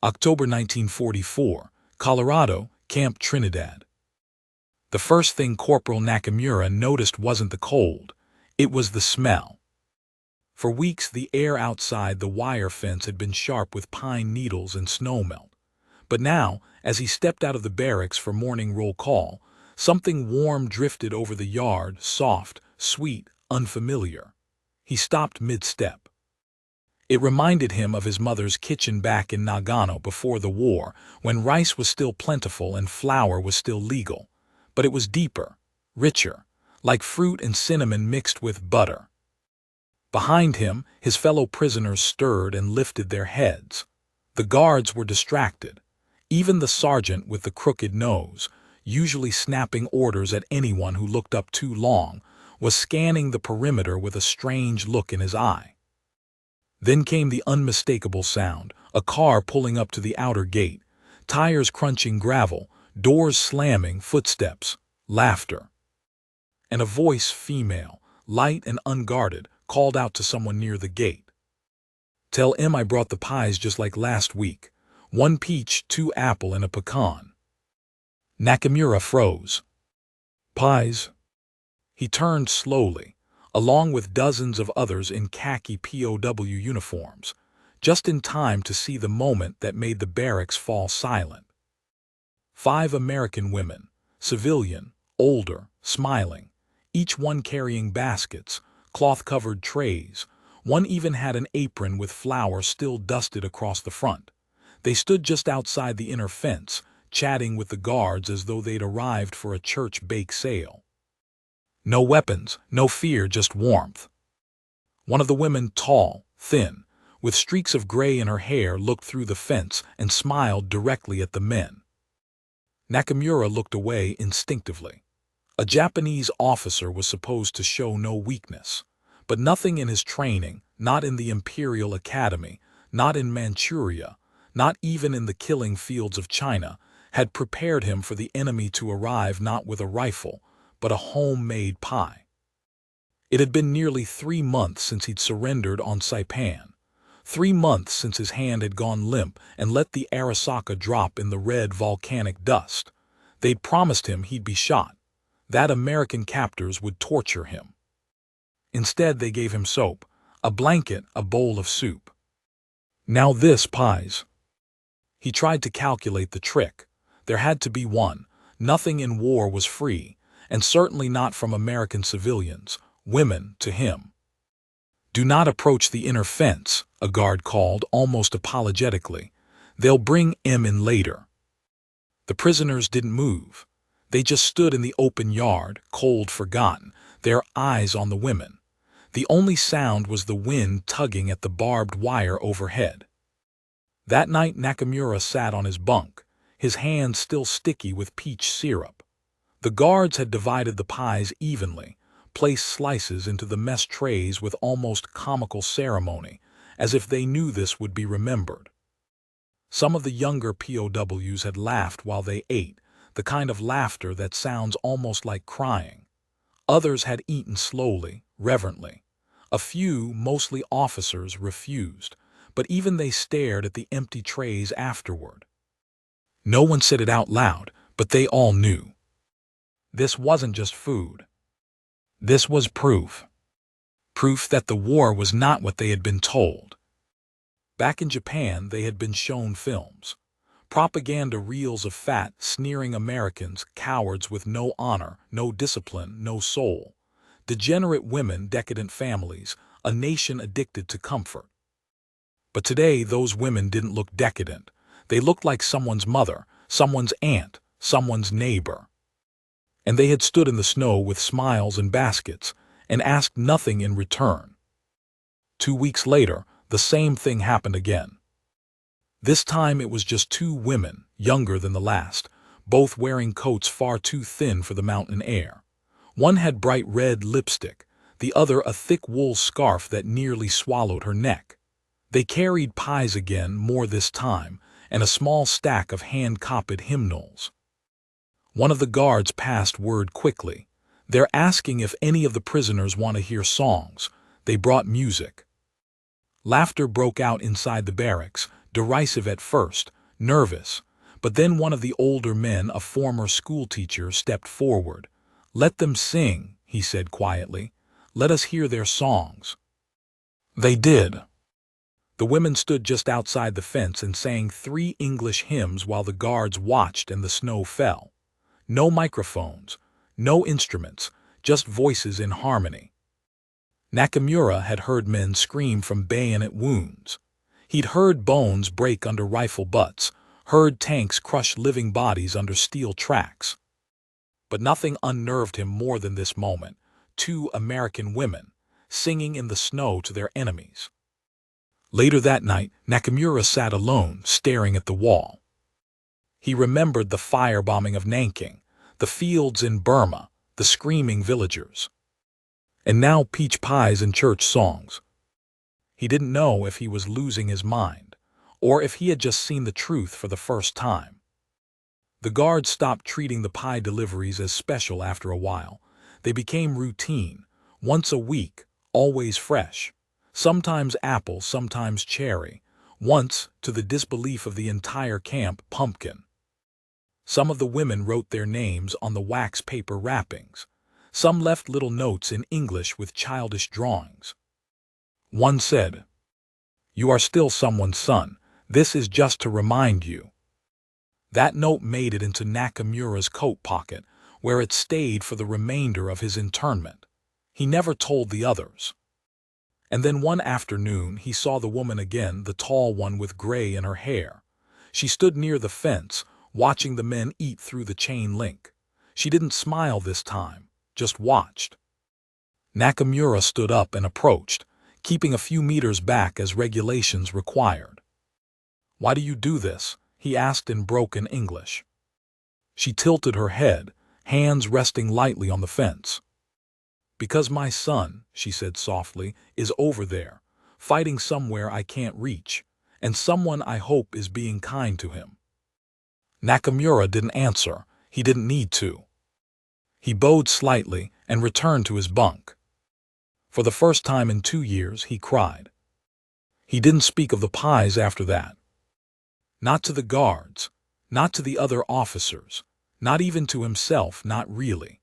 October 1944, Colorado, Camp Trinidad. The first thing Corporal Nakamura noticed wasn't the cold, it was the smell. For weeks the air outside the wire fence had been sharp with pine needles and snowmelt. But now, as he stepped out of the barracks for morning roll call, something warm drifted over the yard, soft, sweet, unfamiliar. He stopped mid-step. It reminded him of his mother's kitchen back in Nagano before the war, when rice was still plentiful and flour was still legal. But it was deeper, richer, like fruit and cinnamon mixed with butter. Behind him, his fellow prisoners stirred and lifted their heads. The guards were distracted. Even the sergeant with the crooked nose, usually snapping orders at anyone who looked up too long, was scanning the perimeter with a strange look in his eye. Then came the unmistakable sound, a car pulling up to the outer gate, tires crunching gravel, doors slamming, footsteps, laughter. And a voice, female, light and unguarded, called out to someone near the gate. "Tell I brought the pies just like last week. 1 peach, 2 apple, and a pecan." Nakamura froze. "Pies?" He turned slowly, along with dozens of others in khaki POW uniforms, just in time to see the moment that made the barracks fall silent. 5 American women, civilian, older, smiling, each one carrying baskets, cloth-covered trays. One even had an apron with flour still dusted across the front. They stood just outside the inner fence, chatting with the guards as though they'd arrived for a church bake sale. No weapons, no fear, just warmth. One of the women, tall, thin, with streaks of gray in her hair, looked through the fence and smiled directly at the men. Nakamura looked away instinctively. A Japanese officer was supposed to show no weakness, but nothing in his training, not in the Imperial Academy, not in Manchuria, not even in the killing fields of China, had prepared him for the enemy to arrive not with a rifle, but a homemade pie. It had been nearly 3 months since he'd surrendered on Saipan, 3 months since his hand had gone limp and let the Arasaka drop in the red volcanic dust. They'd promised him he'd be shot, that American captors would torture him. Instead, they gave him soap, a blanket, a bowl of soup. Now this pies. He tried to calculate the trick. There had to be one. Nothing in war was free, and certainly not from American civilians, women, to him. "Do not approach the inner fence," a guard called, almost apologetically. "They'll bring him in later." The prisoners didn't move. They just stood in the open yard, cold, forgotten, their eyes on the women. The only sound was the wind tugging at the barbed wire overhead. That night Nakamura sat on his bunk, his hands still sticky with peach syrup. The guards had divided the pies evenly, placed slices into the mess trays with almost comical ceremony, as if they knew this would be remembered. Some of the younger POWs had laughed while they ate, the kind of laughter that sounds almost like crying. Others had eaten slowly, reverently. A few, mostly officers, refused, but even they stared at the empty trays afterward. No one said it out loud, but they all knew. This wasn't just food. This was proof. Proof that the war was not what they had been told. Back in Japan, they had been shown films. Propaganda reels of fat, sneering Americans, cowards with no honor, no discipline, no soul. Degenerate women, decadent families, a nation addicted to comfort. But today, those women didn't look decadent. They looked like someone's mother, someone's aunt, someone's neighbor. And they had stood in the snow with smiles and baskets, and asked nothing in return. 2 weeks later, the same thing happened again. This time it was just 2 women, younger than the last, both wearing coats far too thin for the mountain air. One had bright red lipstick, the other a thick wool scarf that nearly swallowed her neck. They carried pies again, more this time, and a small stack of hand-copied hymnals. One of the guards passed word quickly. "They're asking if any of the prisoners want to hear songs." They brought music. Laughter broke out inside the barracks, derisive at first, nervous, but then one of the older men, a former schoolteacher, stepped forward. "Let them sing," he said quietly. "Let us hear their songs." They did. The women stood just outside the fence and sang 3 English hymns while the guards watched and the snow fell. No microphones, no instruments, just voices in harmony. Nakamura had heard men scream from bayonet wounds. He'd heard bones break under rifle butts, heard tanks crush living bodies under steel tracks. But nothing unnerved him more than this moment: 2 American women, singing in the snow to their enemies. Later that night, Nakamura sat alone, staring at the wall. He remembered the firebombing of Nanking, the fields in Burma, the screaming villagers. And now peach pies and church songs. He didn't know if he was losing his mind, or if he had just seen the truth for the first time. The guards stopped treating the pie deliveries as special after a while. They became routine, once a week, always fresh. Sometimes apple, sometimes cherry. Once, to the disbelief of the entire camp, pumpkin. Some of the women wrote their names on the wax paper wrappings. Some left little notes in English with childish drawings. One said, "You are still someone's son. This is just to remind you." That note made it into Nakamura's coat pocket, where it stayed for the remainder of his internment. He never told the others. And then one afternoon he saw the woman again, the tall one with gray in her hair. She stood near the fence, watching the men eat through the chain link. She didn't smile this time, just watched. Nakamura stood up and approached, keeping a few meters back as regulations required. "Why do you do this?" he asked in broken English. She tilted her head, hands resting lightly on the fence. "Because my son," she said softly, "is over there, fighting somewhere I can't reach, and someone I hope is being kind to him." Nakamura didn't answer. He didn't need to. He bowed slightly and returned to his bunk. For the first time in 2 years, he cried. He didn't speak of the pies after that. Not to the guards, not to the other officers, not even to himself, not really.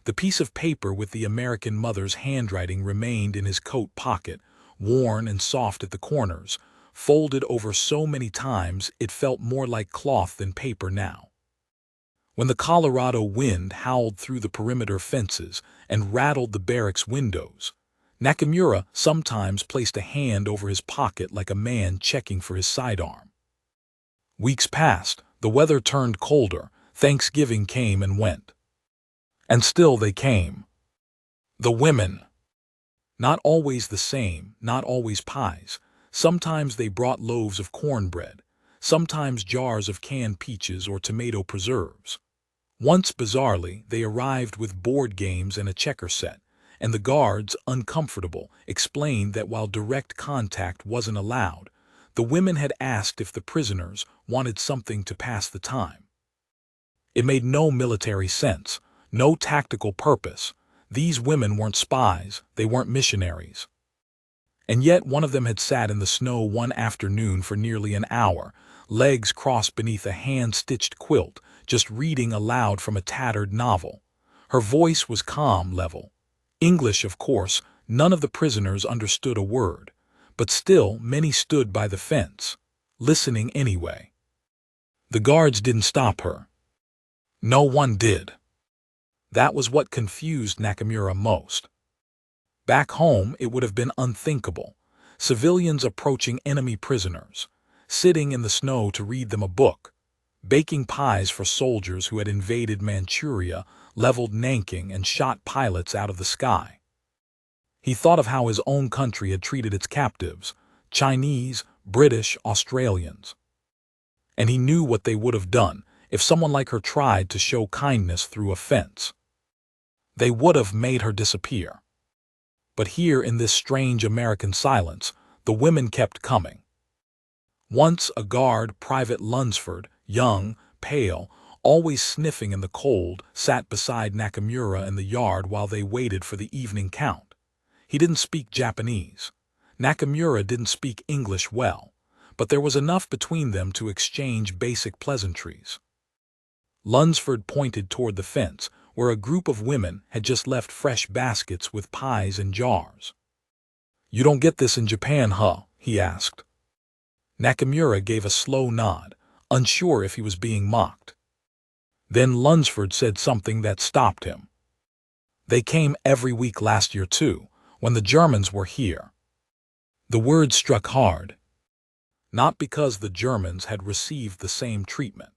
The piece of paper with the American mother's handwriting remained in his coat pocket, worn and soft at the corners, folded over so many times it felt more like cloth than paper now. When the Colorado wind howled through the perimeter fences and rattled the barracks windows, Nakamura sometimes placed a hand over his pocket like a man checking for his sidearm. Weeks passed, the weather turned colder, Thanksgiving came and went. And still they came. The women. Not always the same, not always pies. Sometimes they brought loaves of cornbread, sometimes jars of canned peaches or tomato preserves. Once, bizarrely, they arrived with board games and a checker set, and the guards, uncomfortable, explained that while direct contact wasn't allowed, the women had asked if the prisoners wanted something to pass the time. It made no military sense, no tactical purpose. These women weren't spies, they weren't missionaries. And yet one of them had sat in the snow one afternoon for nearly an hour, legs crossed beneath a hand-stitched quilt, just reading aloud from a tattered novel. Her voice was calm, level. English, of course, none of the prisoners understood a word, but still many stood by the fence, listening anyway. The guards didn't stop her. No one did. That was what confused Nakamura most. Back home, it would have been unthinkable. Civilians approaching enemy prisoners, sitting in the snow to read them a book, baking pies for soldiers who had invaded Manchuria, leveled Nanking, and shot pilots out of the sky. He thought of how his own country had treated its captives, Chinese, British, Australians. And he knew what they would have done if someone like her tried to show kindness through a fence. They would have made her disappear. But here in this strange American silence, the women kept coming. Once a guard, Private Lunsford, young, pale, always sniffing in the cold, sat beside Nakamura in the yard while they waited for the evening count. He didn't speak Japanese. Nakamura didn't speak English well, but there was enough between them to exchange basic pleasantries. Lunsford pointed toward the fence, where a group of women had just left fresh baskets with pies and jars. "You don't get this in Japan, huh?" he asked. Nakamura gave a slow nod, unsure if he was being mocked. Then Lunsford said something that stopped him. "They came every week last year too, when the Germans were here." The word struck hard. Not because the Germans had received the same treatment,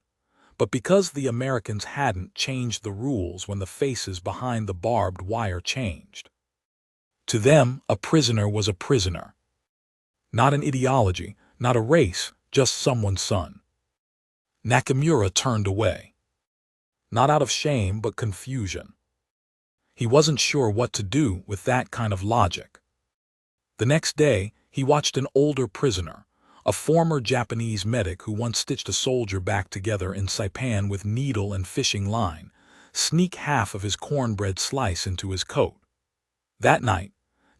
but because the Americans hadn't changed the rules when the faces behind the barbed wire changed. To them, a prisoner was a prisoner. Not an ideology, not a race, just someone's son. Nakamura turned away. Not out of shame, but confusion. He wasn't sure what to do with that kind of logic. The next day, he watched an older prisoner, a former Japanese medic who once stitched a soldier back together in Saipan with needle and fishing line, sneak half of his cornbread slice into his coat. That night,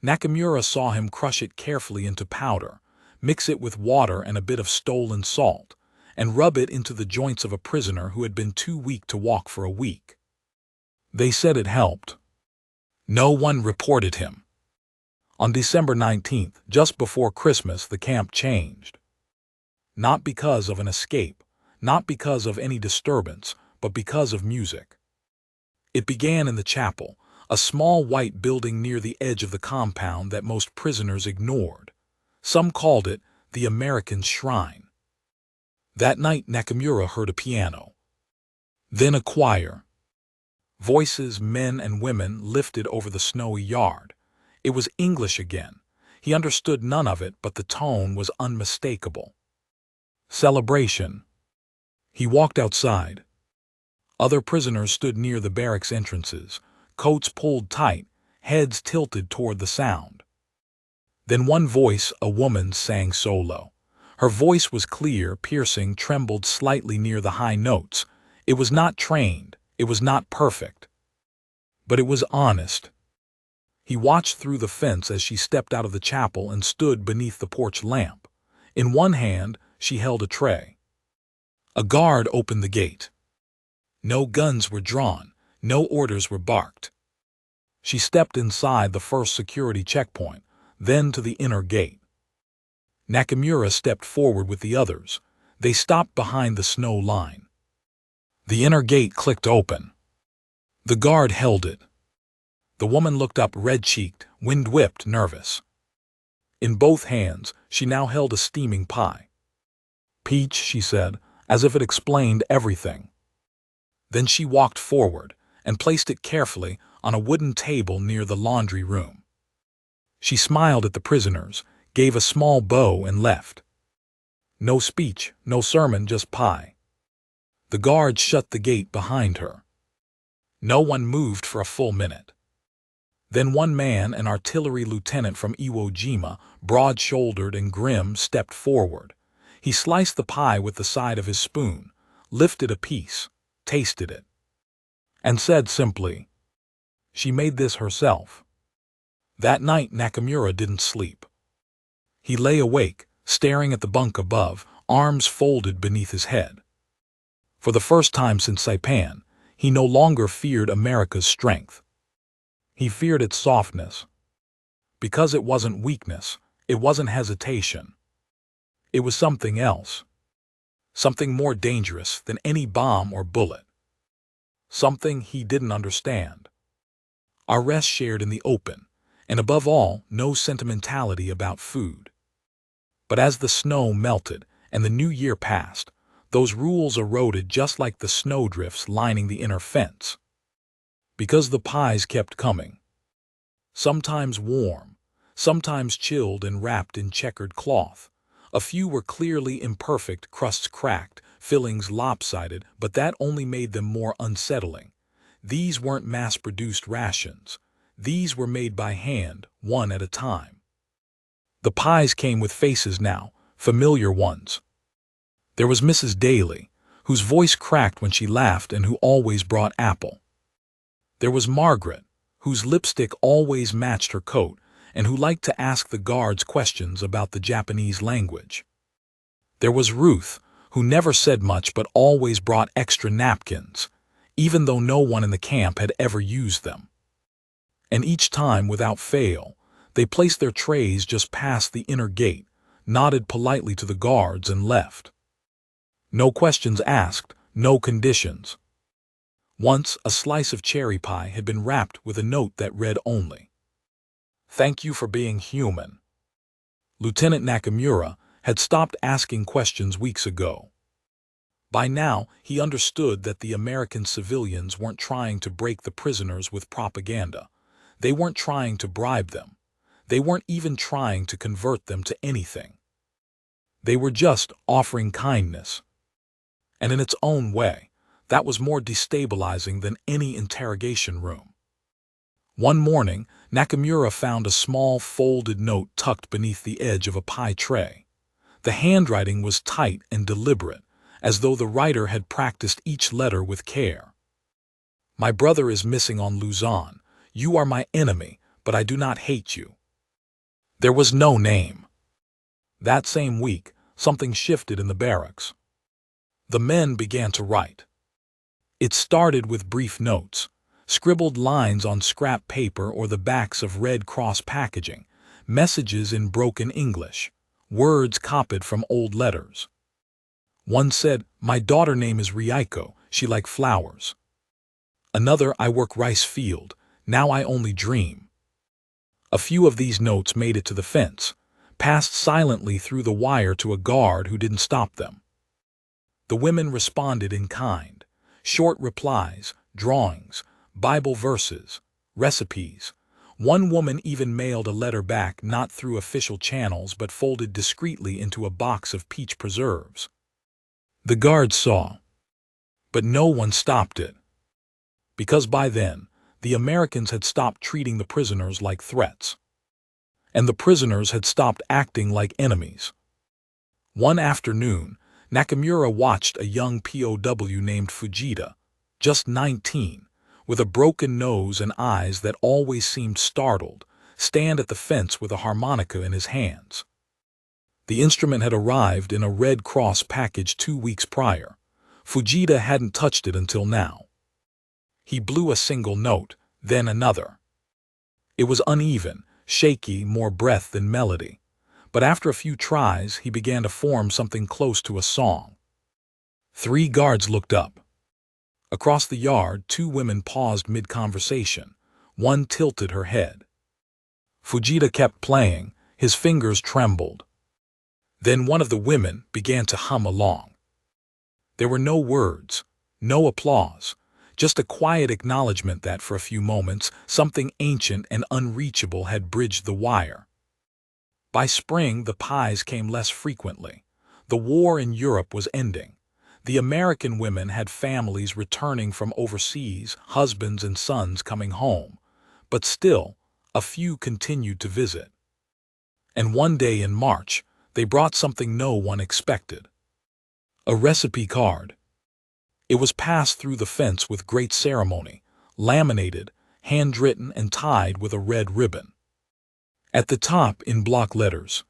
Nakamura saw him crush it carefully into powder, mix it with water and a bit of stolen salt, and rub it into the joints of a prisoner who had been too weak to walk for a week. They said it helped. No one reported him. On December 19th, just before Christmas, the camp changed. Not because of an escape, not because of any disturbance, but because of music. It began in the chapel, a small white building near the edge of the compound that most prisoners ignored. Some called it the American Shrine. That night Nakamura heard a piano. Then a choir. Voices, men and women, lifted over the snowy yard. It was English again. He understood none of it, but the tone was unmistakable. Celebration. He walked outside. Other prisoners stood near the barracks entrances, coats pulled tight, heads tilted toward the sound. Then one voice, a woman's, sang solo. Her voice was clear, piercing, trembled slightly near the high notes. It was not trained, it was not perfect. But it was honest. He watched through the fence as she stepped out of the chapel and stood beneath the porch lamp. In one hand, she held a tray. A guard opened the gate. No guns were drawn, no orders were barked. She stepped inside the first security checkpoint, then to the inner gate. Nakamura stepped forward with the others. They stopped behind the snow line. The inner gate clicked open. The guard held it. The woman looked up, red-cheeked, wind-whipped, nervous. In both hands, she now held a steaming pie. "Peach," she said, as if it explained everything. Then she walked forward and placed it carefully on a wooden table near the laundry room. She smiled at the prisoners, gave a small bow, and left. No speech, no sermon, just pie. The guard shut the gate behind her. No one moved for a full minute. Then one man, an artillery lieutenant from Iwo Jima, broad-shouldered and grim, stepped forward. He sliced the pie with the side of his spoon, lifted a piece, tasted it, and said simply, "She made this herself." That night Nakamura didn't sleep. He lay awake, staring at the bunk above, arms folded beneath his head. For the first time since Saipan, he no longer feared America's strength. He feared its softness. Because it wasn't weakness, it wasn't hesitation. It was something else. Something more dangerous than any bomb or bullet. Something he didn't understand. Our rest shared in the open, and above all, no sentimentality about food. But as the snow melted and the new year passed, those rules eroded just like the snowdrifts lining the inner fence. Because the pies kept coming. Sometimes warm, sometimes chilled and wrapped in checkered cloth. A few were clearly imperfect, crusts cracked, fillings lopsided, but that only made them more unsettling. These weren't mass-produced rations. These were made by hand, one at a time. The pies came with faces now, familiar ones. There was Mrs. Daly, whose voice cracked when she laughed and who always brought apple. There was Margaret, whose lipstick always matched her coat and who liked to ask the guards questions about the Japanese language. There was Ruth, who never said much but always brought extra napkins, even though no one in the camp had ever used them. And each time, without fail, they placed their trays just past the inner gate, nodded politely to the guards, and left. No questions asked, no conditions. Once, a slice of cherry pie had been wrapped with a note that read only, "Thank you for being human." Lieutenant Nakamura had stopped asking questions weeks ago. By now, he understood that the American civilians weren't trying to break the prisoners with propaganda. They weren't trying to bribe them. They weren't even trying to convert them to anything. They were just offering kindness. And in its own way, that was more destabilizing than any interrogation room. One morning, Nakamura found a small folded note tucked beneath the edge of a pie tray. The handwriting was tight and deliberate, as though the writer had practiced each letter with care. "My brother is missing on Luzon. You are my enemy, but I do not hate you." There was no name. That same week, something shifted in the barracks. The men began to write. It started with brief notes, scribbled lines on scrap paper or the backs of Red Cross packaging, messages in broken English, words copied from old letters. One said, "My daughter name is Riaiko, she like flowers." Another, "I work rice field, now I only dream." A few of these notes made it to the fence, passed silently through the wire to a guard who didn't stop them. The women responded in kind, short replies, drawings, Bible verses, recipes. One woman even mailed a letter back, not through official channels but folded discreetly into a box of peach preserves. The guards saw, but no one stopped it. Because by then, the Americans had stopped treating the prisoners like threats. And the prisoners had stopped acting like enemies. One afternoon, Nakamura watched a young POW named Fujita, just 19, with a broken nose and eyes that always seemed startled, stand at the fence with a harmonica in his hands. The instrument had arrived in a Red Cross package 2 weeks prior. Fujita hadn't touched it until now. He blew a single note, then another. It was uneven, shaky, more breath than melody. But after a few tries, he began to form something close to a song. 3 guards looked up. Across the yard, 2 women paused mid-conversation. One tilted her head. Fujita kept playing, his fingers trembled. Then one of the women began to hum along. There were no words, no applause, just a quiet acknowledgement that for a few moments something ancient and unreachable had bridged the wire. By spring, the pies came less frequently. The war in Europe was ending. The American women had families returning from overseas, husbands and sons coming home. But still, a few continued to visit. And one day in March, they brought something no one expected. A recipe card. It was passed through the fence with great ceremony, laminated, handwritten and tied with a red ribbon. At the top, in block letters,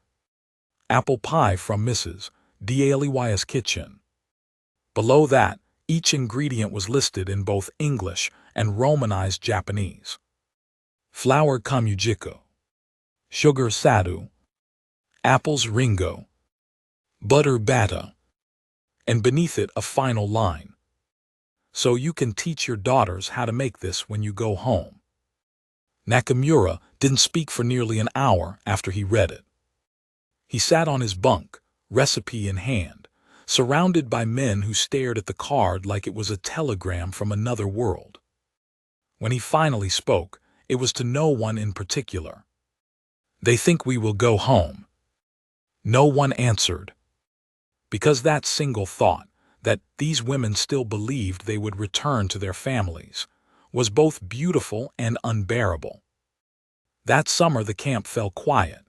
"Apple pie from Mrs. D'Aliwaya's kitchen." Below that, each ingredient was listed in both English and Romanized Japanese. Flour kamujiko, sugar sadu, apples ringo, butter bata, and beneath it a final line. "So you can teach your daughters how to make this when you go home." Nakamura didn't speak for nearly an hour after he read it. He sat on his bunk, recipe in hand, surrounded by men who stared at the card like it was a telegram from another world. When he finally spoke, it was to no one in particular. "They think we will go home." No one answered. Because that single thought, that these women still believed they would return to their families, was both beautiful and unbearable. That summer the camp fell quiet.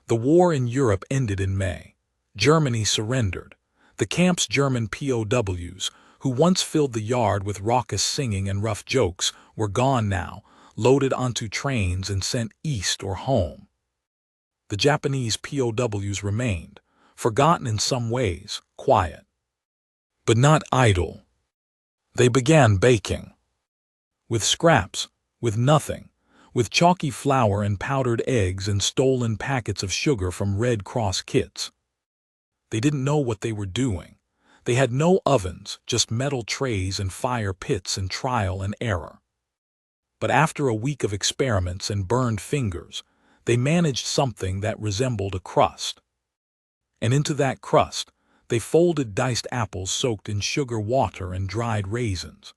The war in Europe ended in May. Germany surrendered. The camp's German POWs, who once filled the yard with raucous singing and rough jokes, were gone now, loaded onto trains and sent east or home. The Japanese POWs remained, forgotten in some ways, quiet, but not idle. They began baking. With scraps, with nothing, with chalky flour and powdered eggs and stolen packets of sugar from Red Cross kits. They didn't know what they were doing. They had no ovens, just metal trays and fire pits and trial and error. But after a week of experiments and burned fingers, they managed something that resembled a crust. And into that crust, they folded diced apples soaked in sugar water and dried raisins.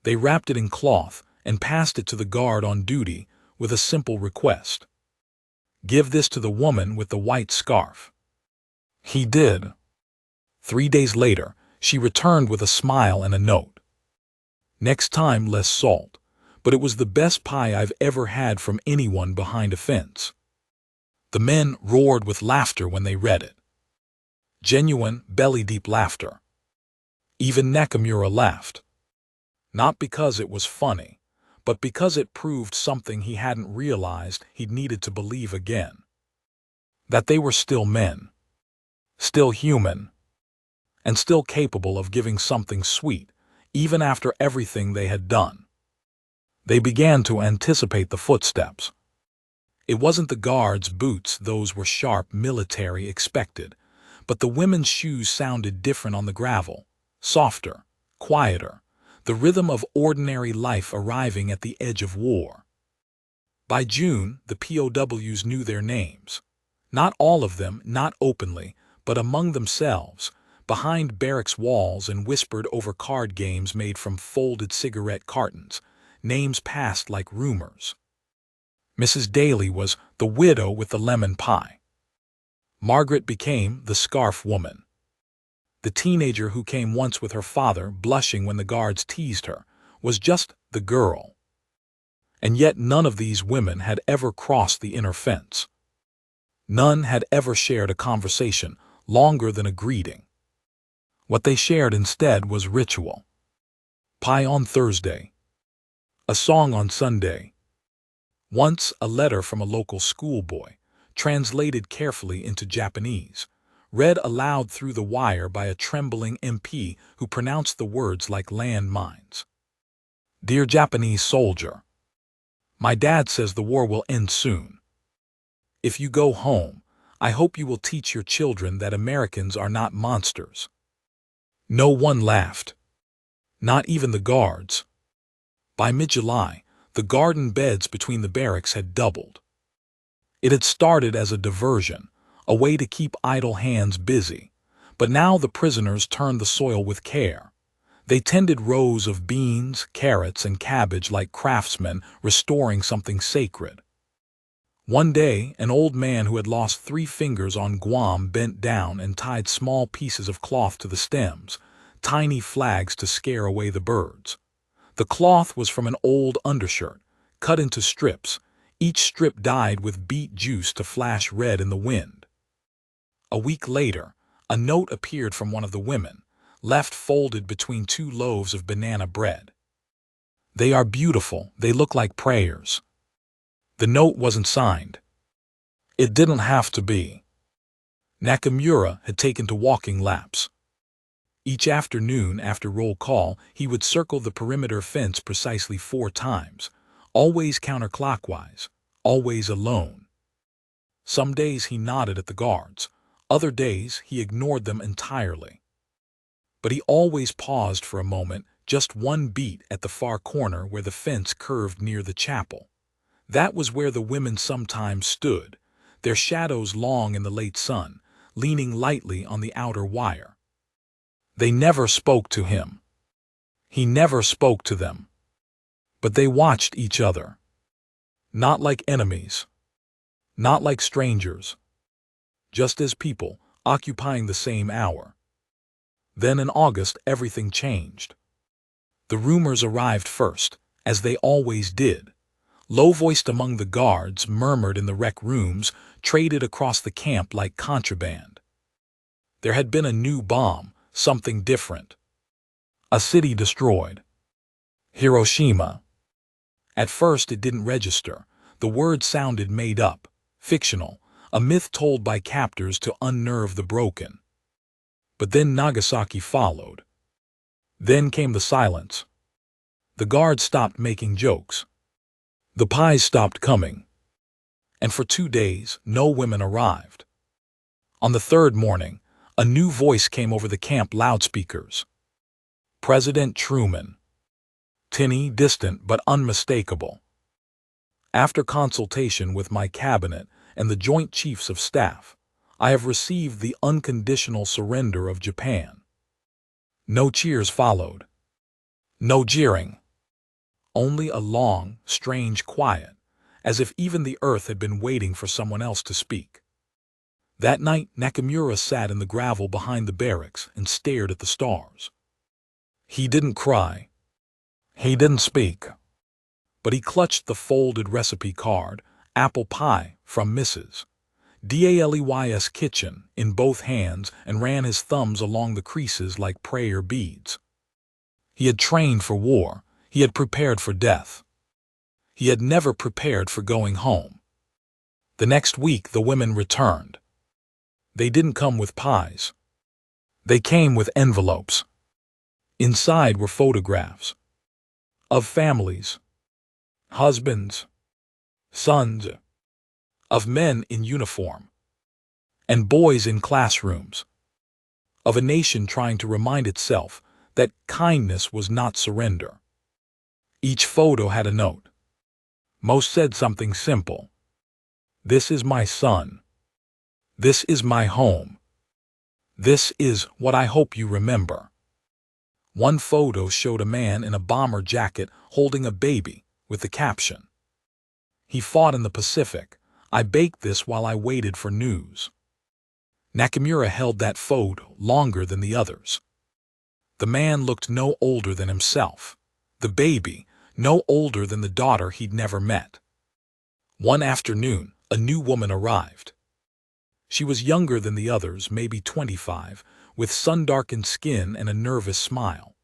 They wrapped it in cloth and passed it to the guard on duty with a simple request. "Give this to the woman with the white scarf." He did. 3 days later, she returned with a smile and a note. "Next time, less salt, but it was the best pie I've ever had from anyone behind a fence." The men roared with laughter when they read it. Genuine, belly-deep laughter. Even Nakamura laughed. Not because it was funny, but because it proved something he hadn't realized he'd needed to believe again. That they were still men. Still human. And still capable of giving something sweet, even after everything they had done. They began to anticipate the footsteps. It wasn't the guards' boots, those were sharp, military, expected, but the women's shoes sounded different on the gravel, softer, quieter, the rhythm of ordinary life arriving at the edge of war. By June, the POWs knew their names. Not all of them, not openly, but among themselves, behind barracks walls and whispered over card games made from folded cigarette cartons. Names passed like rumors. Mrs. Daly was the widow with the lemon pie. Margaret became the scarf woman. The teenager who came once with her father, blushing when the guards teased her, was just the girl. And yet none of these women had ever crossed the inner fence. None had ever shared a conversation longer than a greeting. What they shared instead was ritual. Pie on Thursday. A song on Sunday. Once a letter from a local schoolboy, translated carefully into Japanese, read aloud through the wire by a trembling MP who pronounced the words like landmines. "Dear Japanese soldier, my dad says the war will end soon. If you go home, I hope you will teach your children that Americans are not monsters." No one laughed. Not even the guards. By mid-July, the garden beds between the barracks had doubled. It had started as a diversion, a way to keep idle hands busy, but now the prisoners turned the soil with care. They tended rows of beans, carrots, and cabbage like craftsmen restoring something sacred. One day, an old man who had lost 3 fingers on Guam bent down and tied small pieces of cloth to the stems, tiny flags to scare away the birds. The cloth was from an old undershirt, cut into strips, each strip dyed with beet juice to flash red in the wind. A week later, a note appeared from one of the women, left folded between 2 loaves of banana bread. "They are beautiful, they look like prayers." The note wasn't signed. It didn't have to be. Nakamura had taken to walking laps. Each afternoon after roll call, he would circle the perimeter fence precisely 4 times, always counterclockwise, always alone. Some days he nodded at the guards, other days he ignored them entirely. But he always paused for a moment, just one beat at the far corner where the fence curved near the chapel. That was where the women sometimes stood, their shadows long in the late sun, leaning lightly on the outer wire. They never spoke to him. He never spoke to them. But they watched each other. Not like enemies. Not like strangers. Just as people, occupying the same hour. Then in August everything changed. The rumors arrived first, as they always did. Low-voiced among the guards, murmured in the rec rooms, traded across the camp like contraband. There had been a new bomb, something different. A city destroyed. Hiroshima. At first it didn't register. The word sounded made up, fictional, a myth told by captors to unnerve the broken. But then Nagasaki followed. Then came the silence. The guards stopped making jokes. The pies stopped coming. And for 2 days, no women arrived. On the third morning, a new voice came over the camp loudspeakers. President Truman. Tinny, distant but unmistakable. After consultation with my cabinet and the Joint Chiefs of Staff, I have received the unconditional surrender of Japan. No cheers followed. No jeering. Only a long, strange quiet, as if even the earth had been waiting for someone else to speak. That night, Nakamura sat in the gravel behind the barracks and stared at the stars. He didn't cry. He didn't speak. But he clutched the folded recipe card, apple pie from Mrs. Daleys kitchen, in both hands and ran his thumbs along the creases like prayer beads. He had trained for war. He had prepared for death. He had never prepared for going home. The next week the women returned. They didn't come with pies. They came with envelopes. Inside were photographs of families, husbands, sons, of men in uniform, and boys in classrooms, of a nation trying to remind itself that kindness was not surrender. Each photo had a note. Most said something simple. This is my son. This is my home. This is what I hope you remember. One photo showed a man in a bomber jacket holding a baby with the caption, "He fought in the Pacific. I baked this while I waited for news." Nakamura held that photo longer than the others. The man looked no older than himself. The baby, no older than the daughter he'd never met. One afternoon, a new woman arrived. She was younger than the others, maybe 25, with sun-darkened skin and a nervous smile.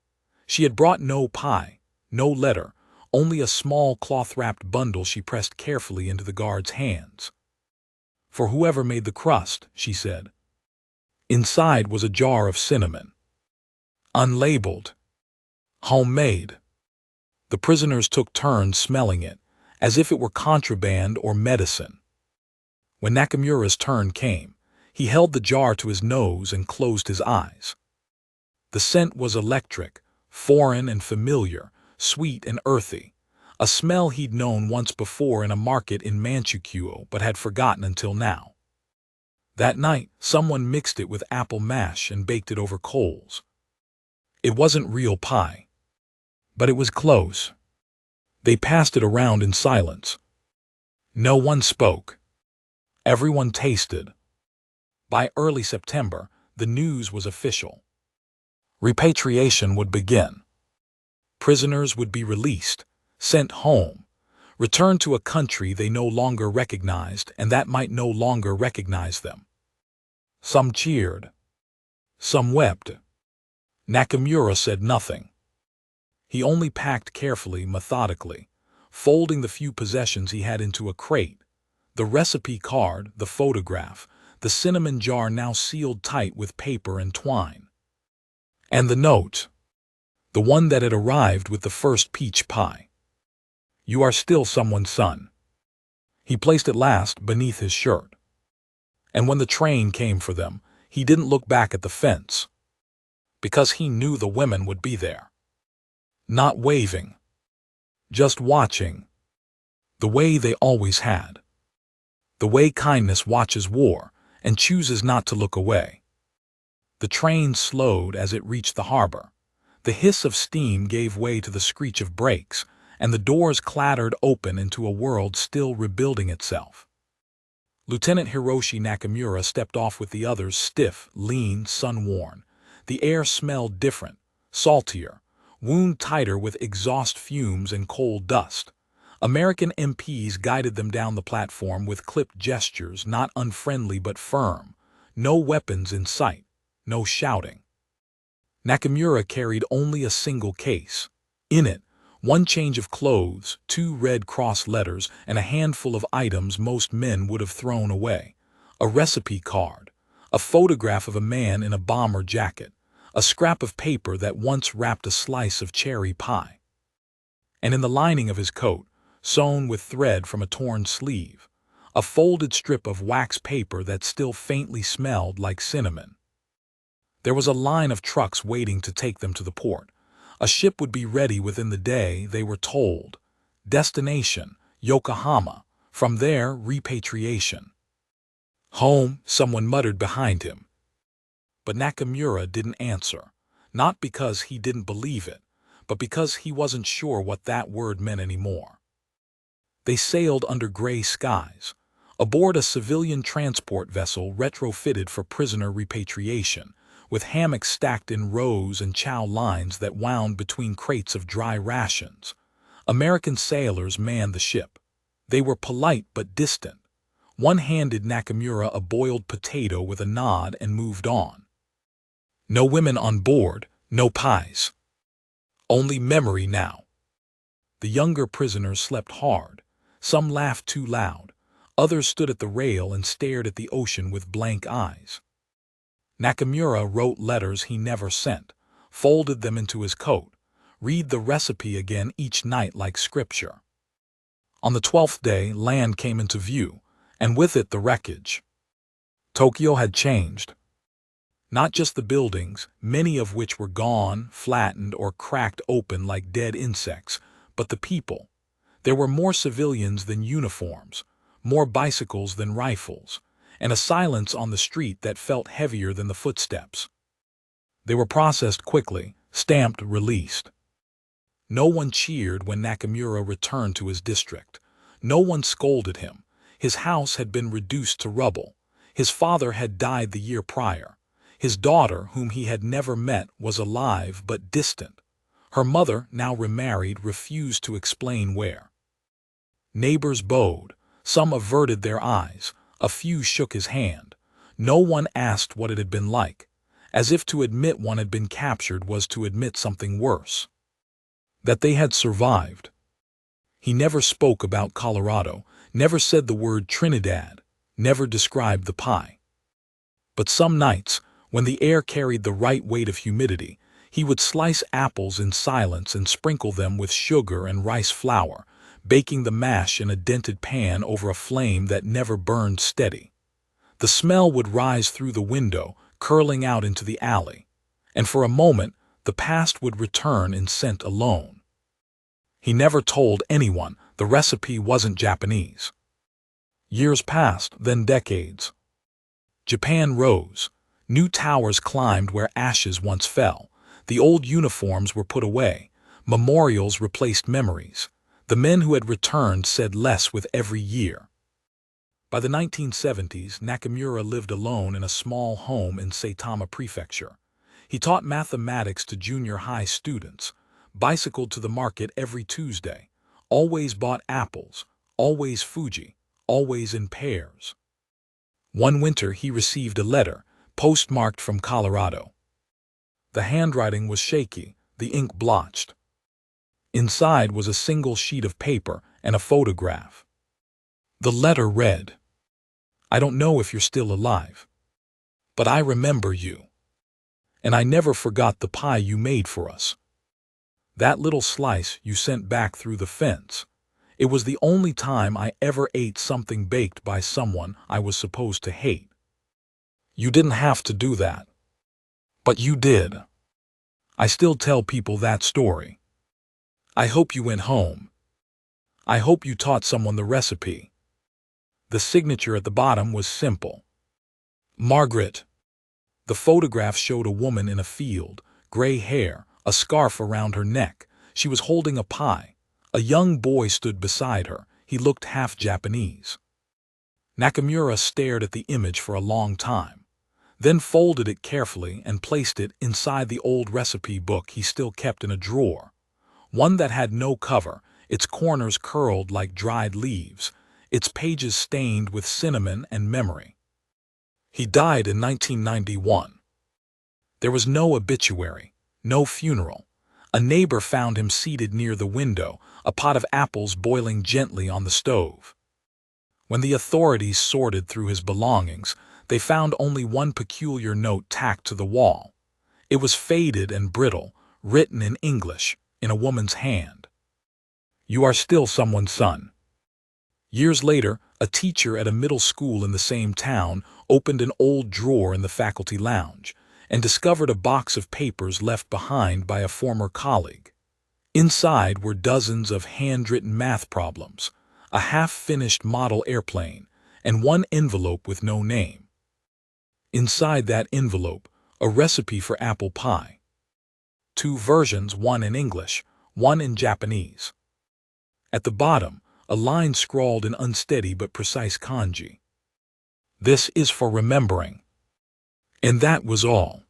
She had brought no pie, no letter, only a small cloth-wrapped bundle she pressed carefully into the guard's hands. "For whoever made the crust," she said. Inside was a jar of cinnamon. Unlabeled. Homemade. The prisoners took turns smelling it, as if it were contraband or medicine. When Nakamura's turn came, he held the jar to his nose and closed his eyes. The scent was electric, foreign and familiar, sweet and earthy, a smell he'd known once before in a market in Manchukuo but had forgotten until now. That night, someone mixed it with apple mash and baked it over coals. It wasn't real pie, but it was close. They passed it around in silence. No one spoke. Everyone tasted. By early September, the news was official. Repatriation would begin. Prisoners would be released, sent home, returned to a country they no longer recognized and that might no longer recognize them. Some cheered. Some wept. Nakamura said nothing. He only packed carefully, methodically, folding the few possessions he had into a crate, the recipe card, the photograph, the cinnamon jar now sealed tight with paper and twine. And the note, the one that had arrived with the first peach pie. "You are still someone's son." He placed it last beneath his shirt. And when the train came for them, he didn't look back at the fence, because he knew the women would be there. Not waving, just watching, the way they always had. The way kindness watches war and chooses not to look away. The train slowed as it reached the harbor. The hiss of steam gave way to the screech of brakes, and the doors clattered open into a world still rebuilding itself. Lieutenant Hiroshi Nakamura stepped off with the others, stiff, lean, sun-worn. The air smelled different, saltier, wound tighter with exhaust fumes and coal dust. American MPs guided them down the platform with clipped gestures, not unfriendly but firm. No weapons in sight, no shouting. Nakamura carried only a single case. In it, one change of clothes, 2 Red Cross letters, and a handful of items most men would have thrown away. a recipe card, a photograph of a man in a bomber jacket, a scrap of paper that once wrapped a slice of cherry pie. And in the lining of his coat, sewn with thread from a torn sleeve, a folded strip of wax paper that still faintly smelled like cinnamon. There was a line of trucks waiting to take them to the port. A ship would be ready within the day, they were told. Destination, Yokohama. From there, repatriation. Home, someone muttered behind him. But Nakamura didn't answer, not because he didn't believe it, but because he wasn't sure what that word meant anymore. They sailed under gray skies, aboard a civilian transport vessel retrofitted for prisoner repatriation, with hammocks stacked in rows and chow lines that wound between crates of dry rations. American sailors manned the ship. They were polite but distant. One handed Nakamura a boiled potato with a nod and moved on. No women on board, no pies. Only memory now. The younger prisoners slept hard. Some laughed too loud. Others stood at the rail and stared at the ocean with blank eyes. Nakamura wrote letters he never sent, folded them into his coat, read the recipe again each night like scripture. On the 12th day, land came into view, and with it the wreckage. Tokyo had changed. Not just the buildings, many of which were gone, flattened, or cracked open like dead insects, but the people. There were more civilians than uniforms, more bicycles than rifles, and a silence on the street that felt heavier than the footsteps. They were processed quickly, stamped, released. No one cheered when Nakamura returned to his district. No one scolded him. His house had been reduced to rubble. His father had died the year prior. His daughter, whom he had never met, was alive but distant. Her mother, now remarried, refused to explain where. Neighbors bowed. Some averted their eyes. A few shook his hand. No one asked what it had been like, as if to admit one had been captured was to admit something worse. That they had survived. He never spoke about Colorado, never said the word Trinidad, never described the pie. But some nights, when the air carried the right weight of humidity, he would slice apples in silence and sprinkle them with sugar and rice flour, baking the mash in a dented pan over a flame that never burned steady. The smell would rise through the window, curling out into the alley, and for a moment the past would return in scent alone. He never told anyone the recipe wasn't Japanese. Years passed, then decades. Japan rose. New towers climbed where ashes once fell. The old uniforms were put away. Memorials replaced memories. The men who had returned said less with every year. By the 1970s, Nakamura lived alone in a small home in Saitama Prefecture. He taught mathematics to junior high students, bicycled to the market every Tuesday, always bought apples, always Fuji, always in pairs. One winter he received a letter, postmarked from Colorado. The handwriting was shaky, the ink blotched. Inside was a single sheet of paper and a photograph. The letter read, "I don't know if you're still alive, but I remember you. And I never forgot the pie you made for us. That little slice you sent back through the fence. It was the only time I ever ate something baked by someone I was supposed to hate. You didn't have to do that. But you did. I still tell people that story. I hope you went home. I hope you taught someone the recipe." The signature at the bottom was simple. Margaret. The photograph showed a woman in a field, gray hair, a scarf around her neck. She was holding a pie. A young boy stood beside her. He looked half Japanese. Nakamura stared at the image for a long time, then folded it carefully and placed it inside the old recipe book he still kept in a drawer. One that had no cover, its corners curled like dried leaves, its pages stained with cinnamon and memory. He died in 1991. There was no obituary, no funeral. A neighbor found him seated near the window, a pot of apples boiling gently on the stove. When the authorities sorted through his belongings, they found only one peculiar note tacked to the wall. It was faded and brittle, written in English, in a woman's hand. "You are still someone's son." Years later, a teacher at a middle school in the same town opened an old drawer in the faculty lounge and discovered a box of papers left behind by a former colleague. Inside were dozens of handwritten math problems, a half-finished model airplane, and one envelope with no name. Inside that envelope, a recipe for apple pie. 2 versions, one in English, one in Japanese. At the bottom, a line scrawled in unsteady but precise kanji. "This is for remembering." And that was all.